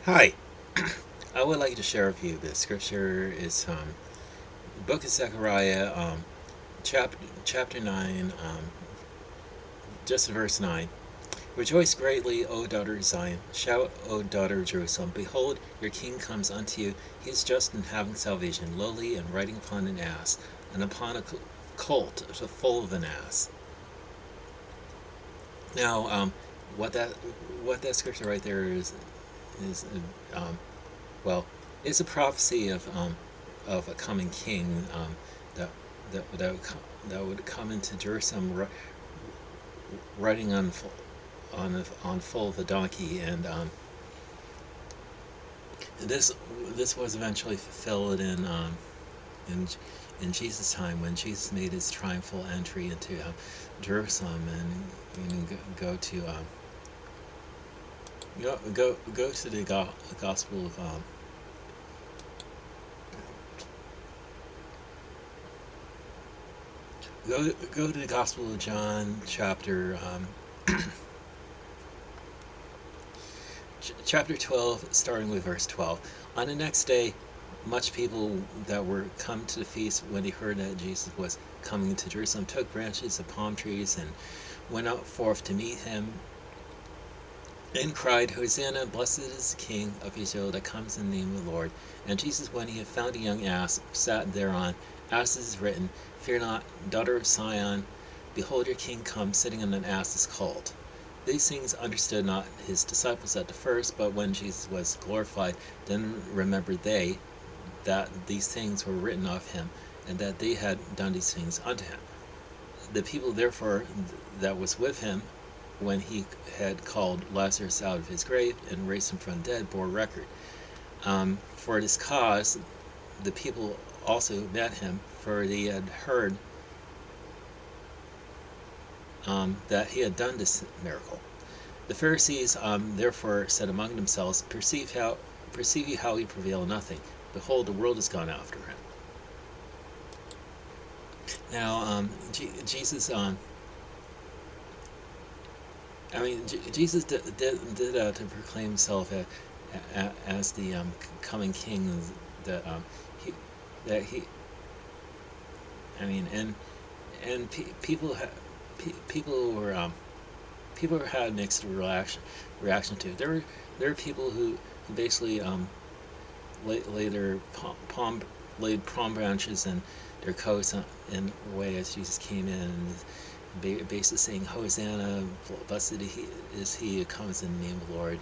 Hi, I would like to share with you the scripture is book of Zechariah, chapter 9, just verse 9. Rejoice greatly, O daughter of Zion. Shout, O daughter of Jerusalem. Behold, your king comes unto you. He is just and having salvation, lowly and riding upon an ass, and upon a colt, the foal of an ass. Now, what that what that scripture right there is well, it's a prophecy of a coming king that that would come into Jerusalem riding on full of a donkey, and this this was eventually fulfilled in in Jesus' time when Jesus made his triumphal entry into Jerusalem and go to go to the Gospel of go to the Gospel of John, chapter 12, starting with verse 12. On the next day, much people that were come to the feast, when they heard that Jesus was coming to Jerusalem, took branches of palm trees and went out forth to meet him, and cried, Hosanna, blessed is the King of Israel that comes in the name of the Lord. And Jesus, when he had found a young ass, sat thereon, as it is written, Fear not, daughter of Sion, behold, your king comes sitting on an ass's colt. These things understood not his disciples at the first, but when Jesus was glorified, then remembered they that these things were written of him, and that they had done these things unto him. The people therefore that was with him, when he had called Lazarus out of his grave and raised him from the dead, bore record. For this cause, the people also met him, for they had heard that he had done this miracle. The Pharisees therefore said among themselves, perceive ye how he prevail nothing. Behold, the world is gone after him. Now, Jesus, Jesus did to proclaim himself as the coming king that he that he I mean and people people had mixed reaction to it. There were people who basically lay their laid palm branches and their coats in a way as Jesus came in, and basically saying, Hosanna, blessed is he who comes in the name of the Lord,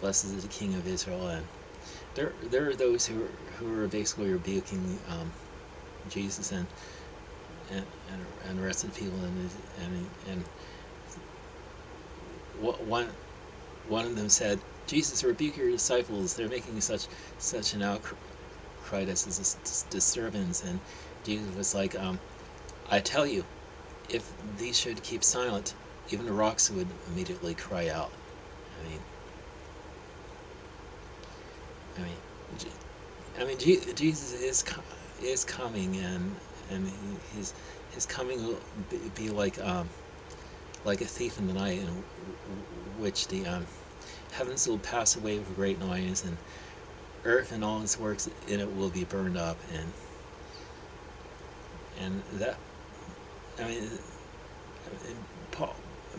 blessed is the King of Israel. And there are those who are basically rebuking Jesus and, and the rest of the people, and one one of them said, Jesus, rebuke your disciples, they're making such an outcry, this is a disturbance. And Jesus was like, I tell you, if these should keep silent, even the rocks would immediately cry out. I mean, I mean, Jesus is coming, and his coming will be like a thief in the night, in which the heavens will pass away with a great noise, and earth and all its works in it will be burned up, and that I mean, Paul,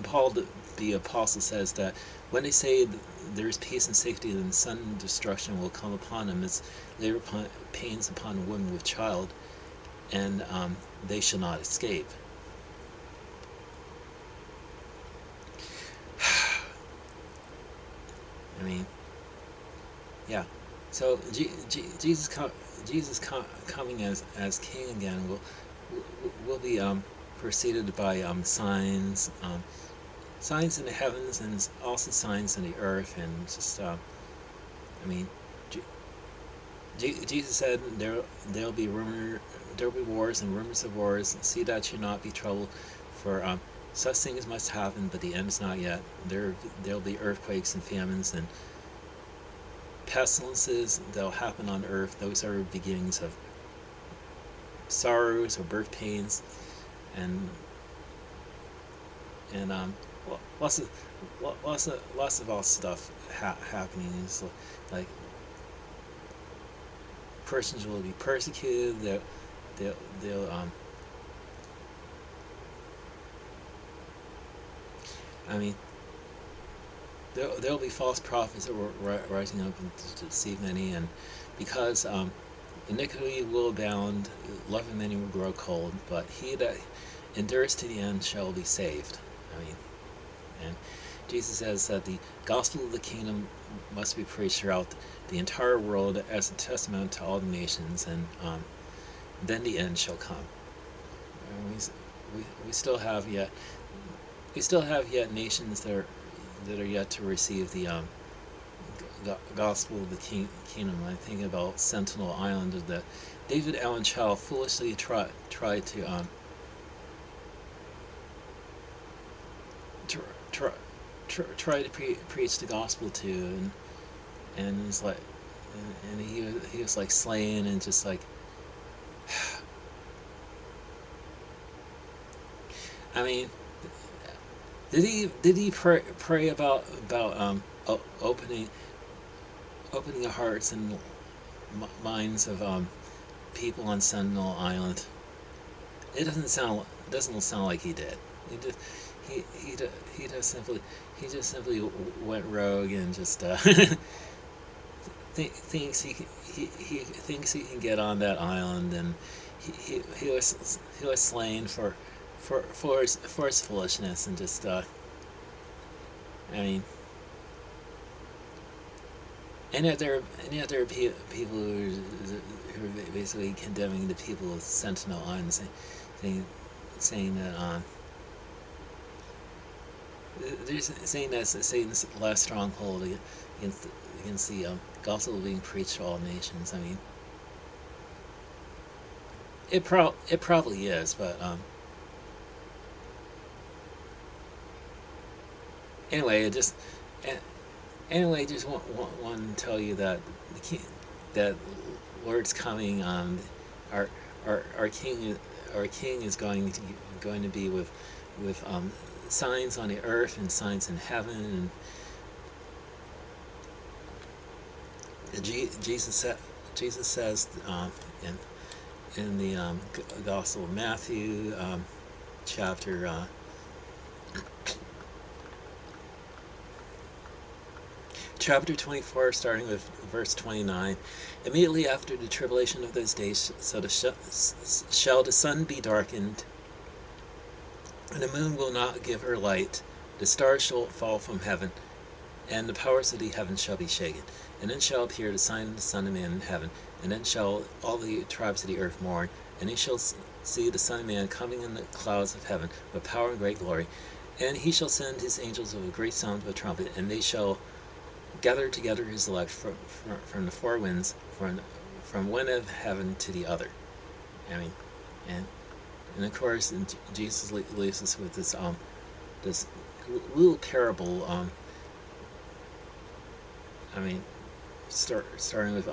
Paul the apostle says that when they say there is peace and safety, then sudden destruction will come upon them as labor pains upon a woman with child, and they shall not escape. I mean, yeah. So Jesus coming as King again will be preceded by signs in the heavens and also signs in the earth, and just I mean, Jesus said there'll be there'll be wars and rumors of wars. See that you not be troubled, for such things must happen, but the end is not yet. There'll be earthquakes and famines and pestilences that'll happen on earth. Those are beginnings of sorrows or birth pains, and and lots of lots of all stuff happening. Is like persons will be persecuted. They'll, they'll I mean, there'll be false prophets that were rising up to deceive many, and because iniquity will abound, love of many will grow cold, but he that endures to the end shall be saved. I mean, and Jesus says that the gospel of the kingdom must be preached throughout the entire world as a testament to all the nations, and then the end shall come. And we still have yet nations that are yet to receive the gospel of the kingdom. I think about Sentinel Island, that David Allen Chow foolishly tried to try, try to preach the gospel to, and it's like, and he was like slaying and just like, I mean, did he pray about opening the hearts and minds of people on Sentinel Island? It doesn't sound like he did. He just he just simply went rogue and just thinks he thinks he can get on that island, and he was slain for his foolishness, and just I mean, and yet there are people who are basically condemning the people of Sentinel Island, saying that they're saying that Satan's last stronghold against the gospel being preached to all nations. I mean, it probably is, but anyway, just want to tell you that that Lord's coming. Our our king is going to be with signs on the earth and signs in heaven. And Jesus says in the Gospel of Matthew, chapter chapter 24, starting with verse 29. Immediately after the tribulation of those days shall the sun be darkened, and the moon will not give her light. The stars shall fall from heaven, and the powers of the heaven shall be shaken. And then shall appear the sign of the Son of Man in heaven, and then shall all the tribes of the earth mourn, and they shall see the Son of Man coming in the clouds of heaven with power and great glory. And he shall send his angels with a great sound of a trumpet, and they shall gather together his elect from the four winds, from one end of heaven to the other. I mean, and of course, Jesus leaves us with this little parable. I mean, starting with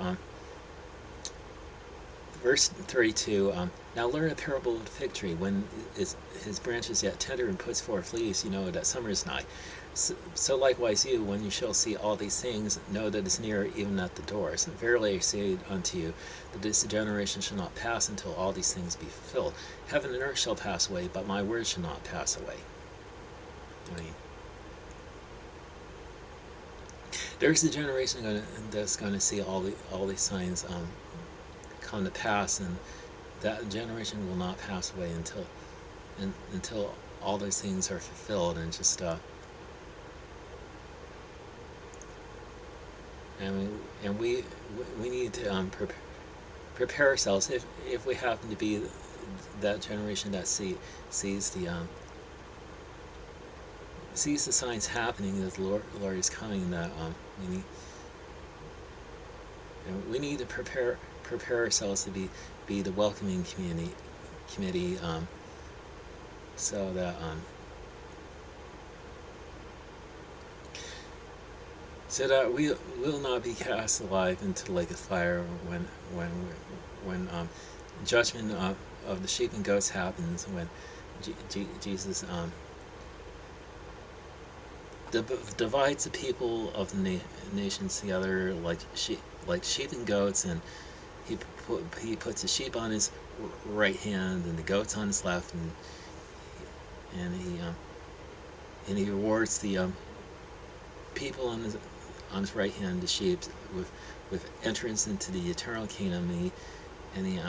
verse 32. Now learn a parable of the fig tree. When his branch is yet tender and puts forth leaves, you know that summer is nigh. So likewise you, when you shall see all these things, know that it's near, even at the doors. Verily I say unto you, that this generation shall not pass until all these things be fulfilled. Heaven and earth shall pass away, but my word shall not pass away. I mean, there's a generation that's going to see all these signs come to pass, and that generation will not pass away until all those things are fulfilled. And just and we need to prepare ourselves if we happen to be that generation that sees the signs happening, that the Lord is coming. That we need to prepare ourselves to be the welcoming committee, so that we will not be cast alive into the lake of fire when judgment of the sheep and goats happens, when Jesus divides the people of the nations together like sheep and goats, and he puts the sheep on his right hand and the goats on his left, and he rewards the people on his right hand, the sheep, with entrance into the eternal kingdom. And he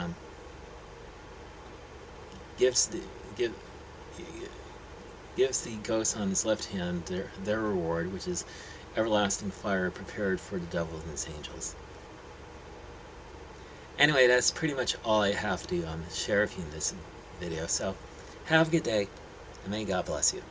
gives the give gives the ghosts on his left hand their reward, which is everlasting fire prepared for the devil and his angels. Anyway, that's pretty much all I have to share with you in this video. So have a good day, and may God bless you.